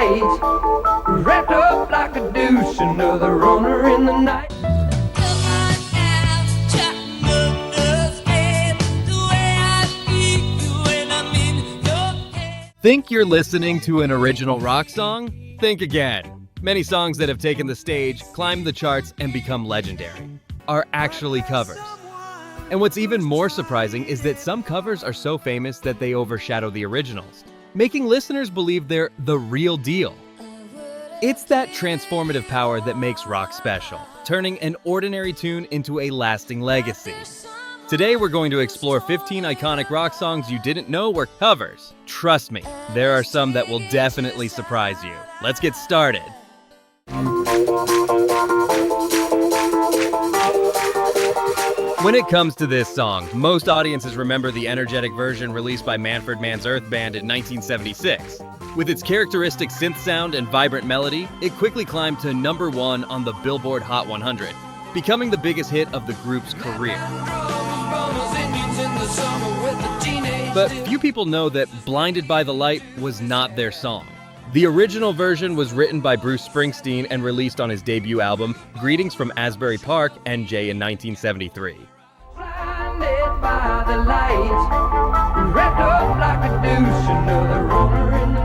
light, wrapped up like a douche, another runner in the night. Think you're listening to an original rock song? Think again. Many songs that have taken the stage, climbed the charts, and become legendary are actually covers. And what's even more surprising is that some covers are so famous that they overshadow the originals, making listeners believe they're the real deal. It's that transformative power that makes rock special, turning an ordinary tune into a lasting legacy. Today we're going to explore 15 iconic rock songs you didn't know were covers. Trust me, there are some that will definitely surprise you. Let's get started. When it comes to this song, most audiences remember the energetic version released by Manfred Mann's Earth Band in 1976. With its characteristic synth sound and vibrant melody, it quickly climbed to number 1 on the Billboard Hot 100, becoming the biggest hit of the group's career. But few people know that Blinded by the Light was not their song. The original version was written by Bruce Springsteen and released on his debut album, Greetings from Asbury Park, NJ, in 1973.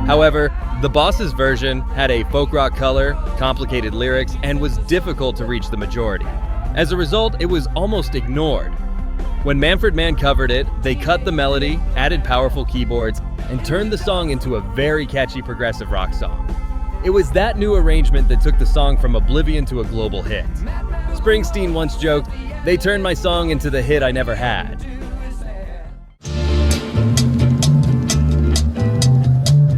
However, the Boss's version had a folk rock color, complicated lyrics, and was difficult to reach the majority. As a result, it was almost ignored. When Manfred Mann covered it, they cut the melody, added powerful keyboards, and turned the song into a very catchy progressive rock song. It was that new arrangement that took the song from oblivion to a global hit. Springsteen once joked, "They turned my song into the hit I never had."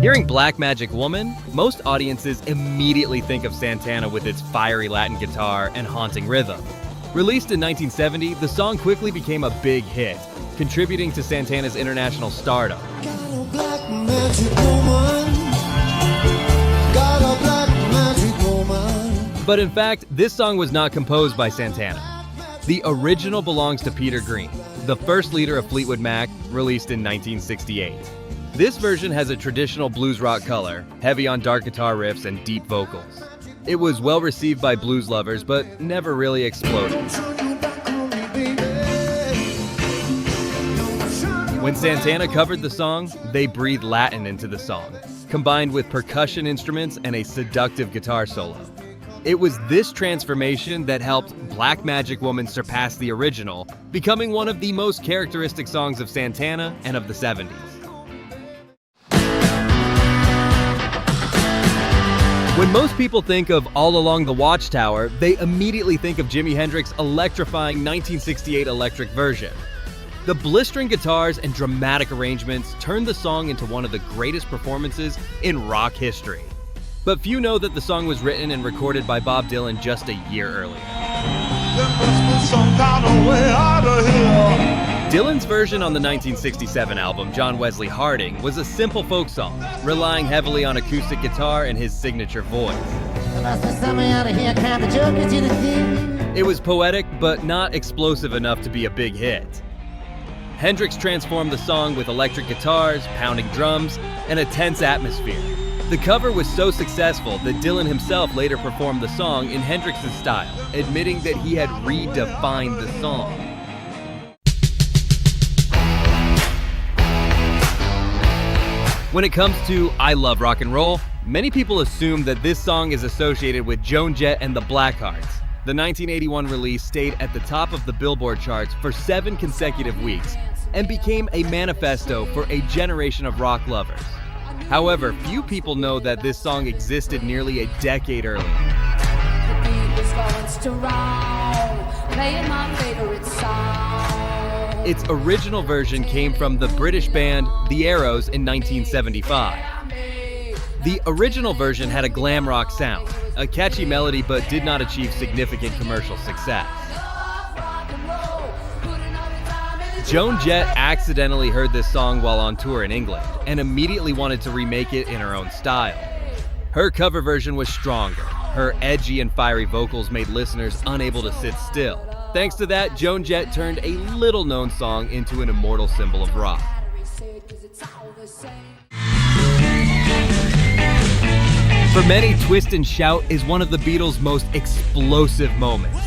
Hearing Black Magic Woman, most audiences immediately think of Santana with its fiery Latin guitar and haunting rhythm. Released in 1970, the song quickly became a big hit, contributing to Santana's international stardom. But in fact, this song was not composed by Santana. The original belongs to Peter Green, the first leader of Fleetwood Mac, released in 1968. This version has a traditional blues rock color, heavy on dark guitar riffs and deep vocals. It was well received by blues lovers, but never really exploded. When Santana covered the song, they breathed Latin into the song, combined with percussion instruments and a seductive guitar solo. It was this transformation that helped Black Magic Woman surpass the original, becoming one of the most characteristic songs of Santana and of the 70s. When most people think of All Along the Watchtower, they immediately think of Jimi Hendrix's electrifying 1968 electric version. The blistering guitars and dramatic arrangements turned the song into one of the greatest performances in rock history. But few know that the song was written and recorded by Bob Dylan just a year earlier. Dylan's version on the 1967 album, John Wesley Harding, was a simple folk song, relying heavily on acoustic guitar and his signature voice. It was poetic, but not explosive enough to be a big hit. Hendrix transformed the song with electric guitars, pounding drums, and a tense atmosphere. The cover was so successful that Dylan himself later performed the song in Hendrix's style, admitting that he had redefined the song. When it comes to I Love Rock and Roll, many people assume that this song is associated with Joan, Jett, and the Blackhearts. The 1981 release stayed at the top of the Billboard charts for 7 consecutive weeks and became a manifesto for a generation of rock lovers. However, few people know that this song existed nearly a decade earlier. Its original version came from the British band The Arrows in 1975. The original version had a glam rock sound, a catchy melody, but did not achieve significant commercial success. Joan Jett accidentally heard this song while on tour in England and immediately wanted to remake it in her own style. Her cover version was stronger. Her edgy and fiery vocals made listeners unable to sit still. Thanks to that, Joan Jett turned a little-known song into an immortal symbol of rock. For many, Twist and Shout is one of the Beatles' most explosive moments.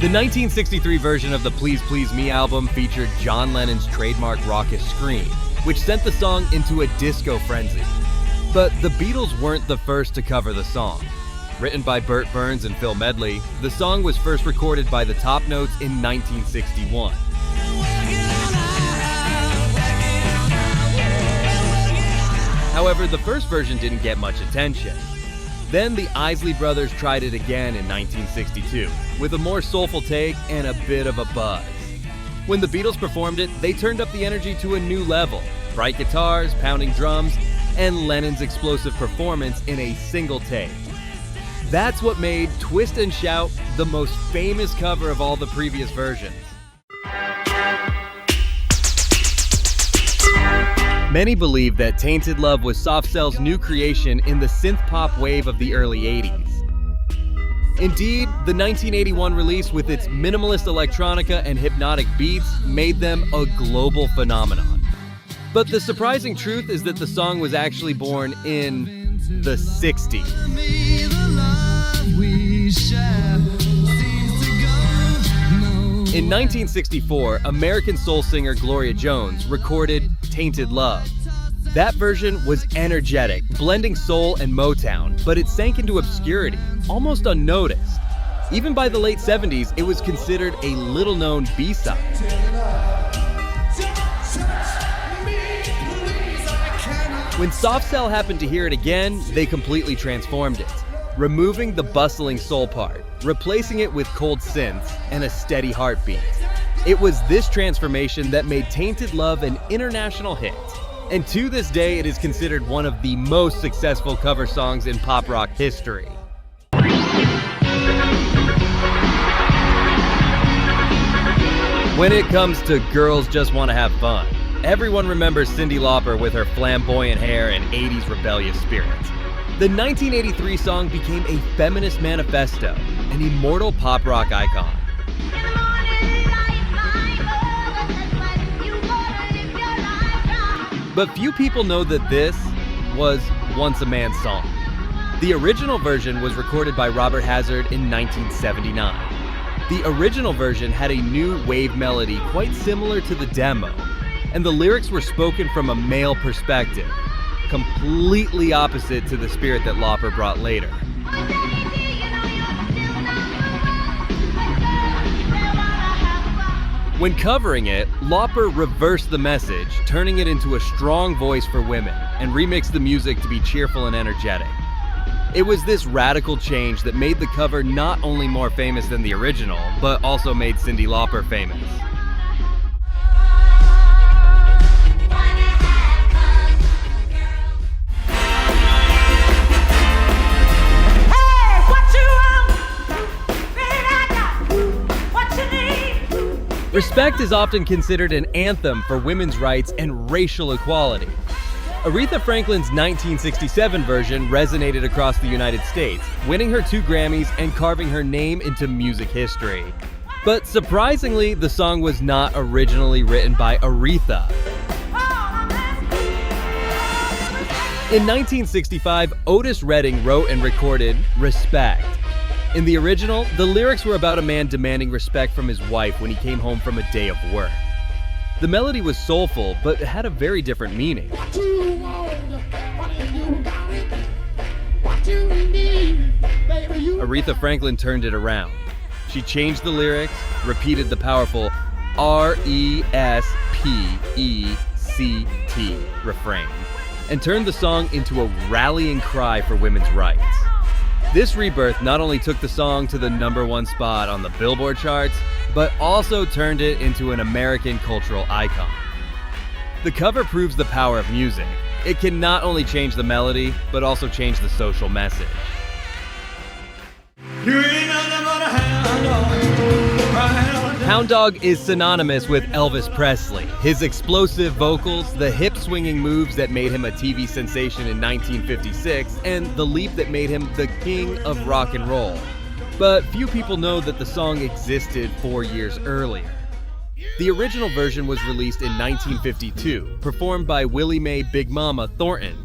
The 1963 version of the Please Please Me album featured John Lennon's trademark raucous scream, which sent the song into a disco frenzy. But the Beatles weren't the first to cover the song. Written by Burt Burns and Phil Medley, the song was first recorded by the Top Notes in 1961. However, the first version didn't get much attention. Then the Isley Brothers tried it again in 1962, with a more soulful take and a bit of a buzz. When the Beatles performed it, they turned up the energy to a new level. Bright guitars, pounding drums, and Lennon's explosive performance in a single take. That's what made Twist and Shout the most famous cover of all the previous versions. Many believe that Tainted Love was Soft Cell's new creation in the synth-pop wave of the early 80s. Indeed, the 1981 release with its minimalist electronica and hypnotic beats made them a global phenomenon. But the surprising truth is that the song was actually born in the 60s. In 1964, American soul singer Gloria Jones recorded Tainted Love. That version was energetic, blending soul and Motown, but it sank into obscurity, almost unnoticed. Even by the late 70s, it was considered a little-known B-side. When Soft Cell happened to hear it again, they completely transformed it, removing the bustling soul part, replacing it with cold synths and a steady heartbeat. It was this transformation that made Tainted Love an international hit, and to this day it is considered one of the most successful cover songs in pop rock history. When it comes to Girls Just Want to Have Fun, everyone remembers Cyndi Lauper with her flamboyant hair and 80s rebellious spirit. The 1983 song became a feminist manifesto, an immortal pop rock icon. But few people know that this was once a man's song. The original version was recorded by Robert Hazard in 1979. The original version had a new wave melody quite similar to the demo, and the lyrics were spoken from a male perspective, completely opposite to the spirit that Lauper brought later. When covering it, Lauper reversed the message, turning it into a strong voice for women, and remixed the music to be cheerful and energetic. It was this radical change that made the cover not only more famous than the original, but also made Cyndi Lauper famous. Respect is often considered an anthem for women's rights and racial equality. Aretha Franklin's 1967 version resonated across the United States, winning her 2 Grammys and carving her name into music history. But surprisingly, the song was not originally written by Aretha. In 1965, Otis Redding wrote and recorded Respect. In the original, the lyrics were about a man demanding respect from his wife when he came home from a day of work. The melody was soulful, but it had a very different meaning. Aretha Franklin turned it around. She changed the lyrics, repeated the powerful R-E-S-P-E-C-T refrain, and turned the song into a rallying cry for women's rights. This rebirth not only took the song to the #1 spot on the Billboard charts, but also turned it into an American cultural icon. The cover proves the power of music. It can not only change the melody, but also change the social message. Hound Dog is synonymous with Elvis Presley. His explosive vocals, the hip-swinging moves that made him a TV sensation in 1956, and the leap that made him the king of rock and roll. But few people know that the song existed 4 years earlier. The original version was released in 1952, performed by Willie Mae Big Mama Thornton.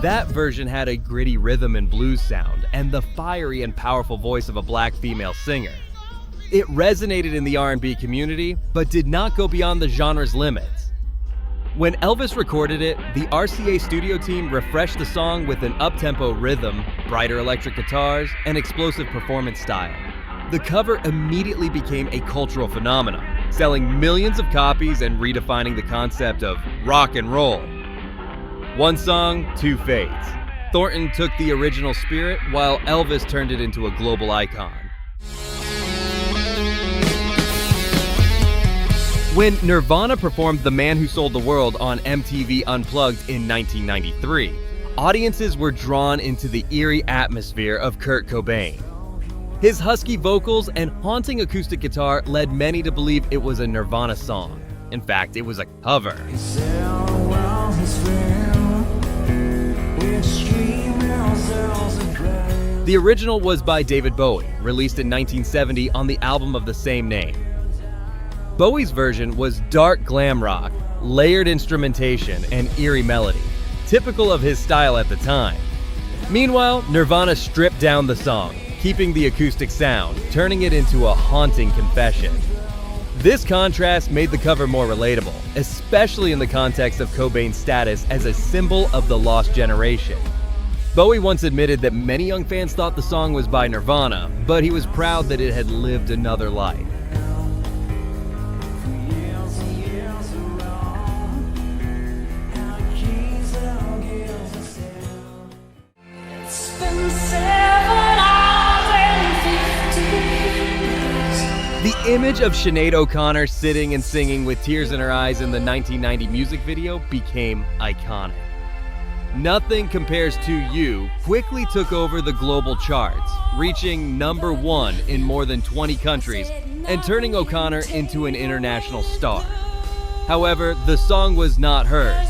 That version had a gritty rhythm and blues sound, and the fiery and powerful voice of a black female singer. It resonated in the R&B community, but did not go beyond the genre's limits. When Elvis recorded it, the RCA studio team refreshed the song with an up-tempo rhythm, brighter electric guitars, and explosive performance style. The cover immediately became a cultural phenomenon, selling millions of copies and redefining the concept of rock and roll. One song, two fates. Thornton took the original spirit, while Elvis turned it into a global icon. When Nirvana performed The Man Who Sold the World on MTV Unplugged in 1993, audiences were drawn into the eerie atmosphere of Kurt Cobain. His husky vocals and haunting acoustic guitar led many to believe it was a Nirvana song. In fact, it was a cover. The original was by David Bowie, released in 1970 on the album of the same name. Bowie's version was dark glam rock, layered instrumentation, and eerie melody, typical of his style at the time. Meanwhile, Nirvana stripped down the song, keeping the acoustic sound, turning it into a haunting confession. This contrast made the cover more relatable, especially in the context of Cobain's status as a symbol of the lost generation. Bowie once admitted that many young fans thought the song was by Nirvana, but he was proud that it had lived another life. The image of Sinead O'Connor sitting and singing with tears in her eyes in the 1990 music video became iconic. Nothing Compares to You quickly took over the global charts, reaching #1 in more than 20 countries and turning O'Connor into an international star. However, the song was not hers.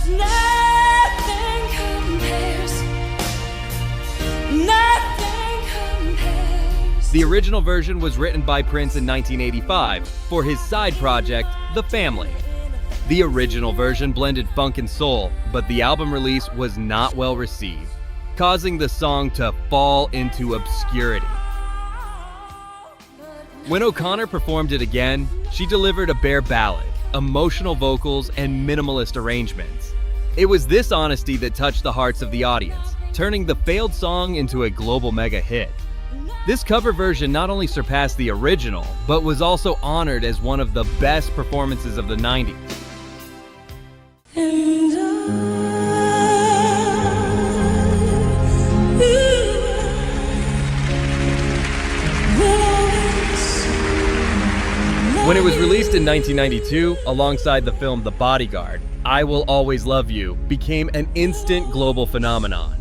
The original version was written by Prince in 1985 for his side project, The Family. The original version blended funk and soul, but the album release was not well received, causing the song to fall into obscurity. When O'Connor performed it again, she delivered a bare ballad, emotional vocals, and minimalist arrangements. It was this honesty that touched the hearts of the audience, turning the failed song into a global mega hit. This cover version not only surpassed the original, but was also honored as one of the best performances of the 90s. When it was released in 1992, alongside the film The Bodyguard, I Will Always Love You became an instant global phenomenon.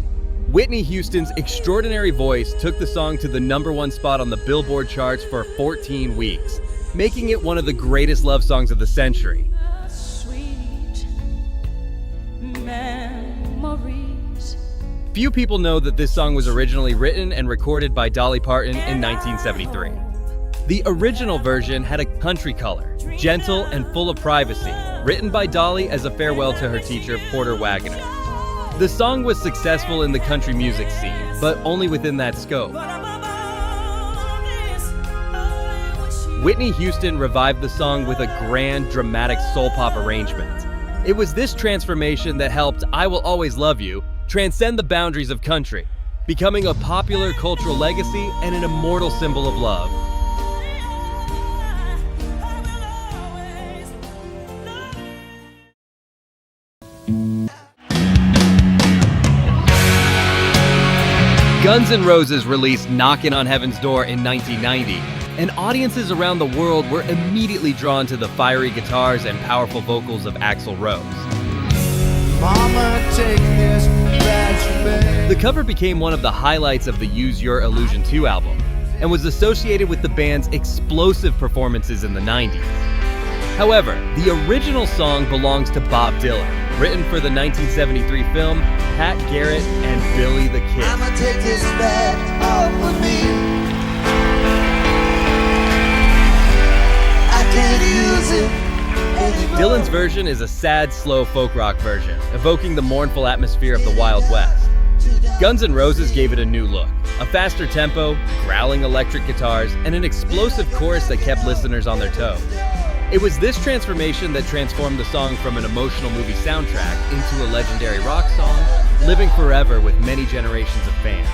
Whitney Houston's extraordinary voice took the song to the #1 spot on the Billboard charts for 14 weeks, making it one of the greatest love songs of the century. Few people know that this song was originally written and recorded by Dolly Parton in 1973. The original version had a country color, gentle and full of privacy, written by Dolly as a farewell to her teacher, Porter Wagoner. The song was successful in the country music scene, but only within that scope. Whitney Houston revived the song with a grand, dramatic soul pop arrangement. It was this transformation that helped I Will Always Love You transcend the boundaries of country, becoming a popular cultural legacy and an immortal symbol of love. Guns N' Roses released Knockin' on Heaven's Door in 1990, and audiences around the world were immediately drawn to the fiery guitars and powerful vocals of Axl Rose. Mama, take this back. The cover became one of the highlights of the Use Your Illusion 2 album, and was associated with the band's explosive performances in the 90s. However, the original song belongs to Bob Dylan, written for the 1973 film Pat Garrett and Billy the Kid. I'ma take this back off of me. I can't use it anymore. Dylan's version is a sad, slow folk rock version, evoking the mournful atmosphere of the Wild West. Guns N' Roses gave it a new look, a faster tempo, growling electric guitars, and an explosive chorus that kept listeners on their toes. It was this transformation that transformed the song from an emotional movie soundtrack into a legendary rock song, living forever with many generations of fans.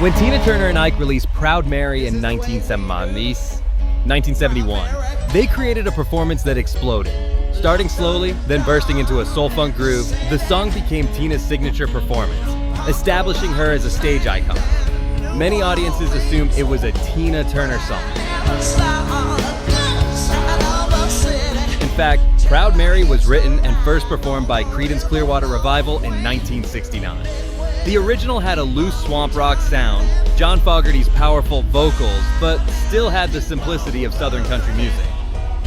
When Tina Turner and Ike released Proud Mary in 1971, they created a performance that exploded. Starting slowly, then bursting into a soul-funk groove, the song became Tina's signature performance, establishing her as a stage icon. Many audiences assumed it was a Tina Turner song. In fact, Proud Mary was written and first performed by Creedence Clearwater Revival in 1969. The original had a loose swamp rock sound, John Fogerty's powerful vocals, but still had the simplicity of Southern country music.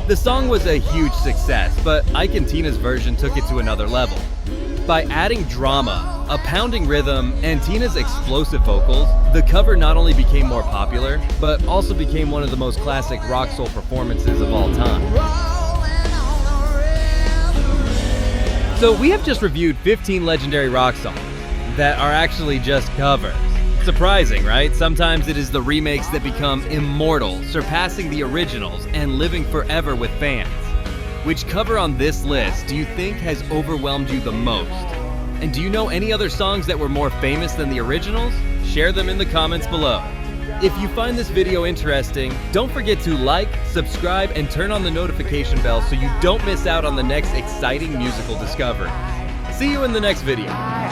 The song was a huge success, but Ike and Tina's version took it to another level. By adding drama, a pounding rhythm, and Tina's explosive vocals, the cover not only became more popular, but also became one of the most classic rock soul performances of all time. So we have just reviewed 15 legendary rock songs that are actually just covers. Surprising, right? Sometimes it is the remakes that become immortal, surpassing the originals and living forever with fans. Which cover on this list do you think has overwhelmed you the most? And do you know any other songs that were more famous than the originals? Share them in the comments below. If you find this video interesting, don't forget to like, subscribe, and turn on the notification bell so you don't miss out on the next exciting musical discovery. See you in the next video.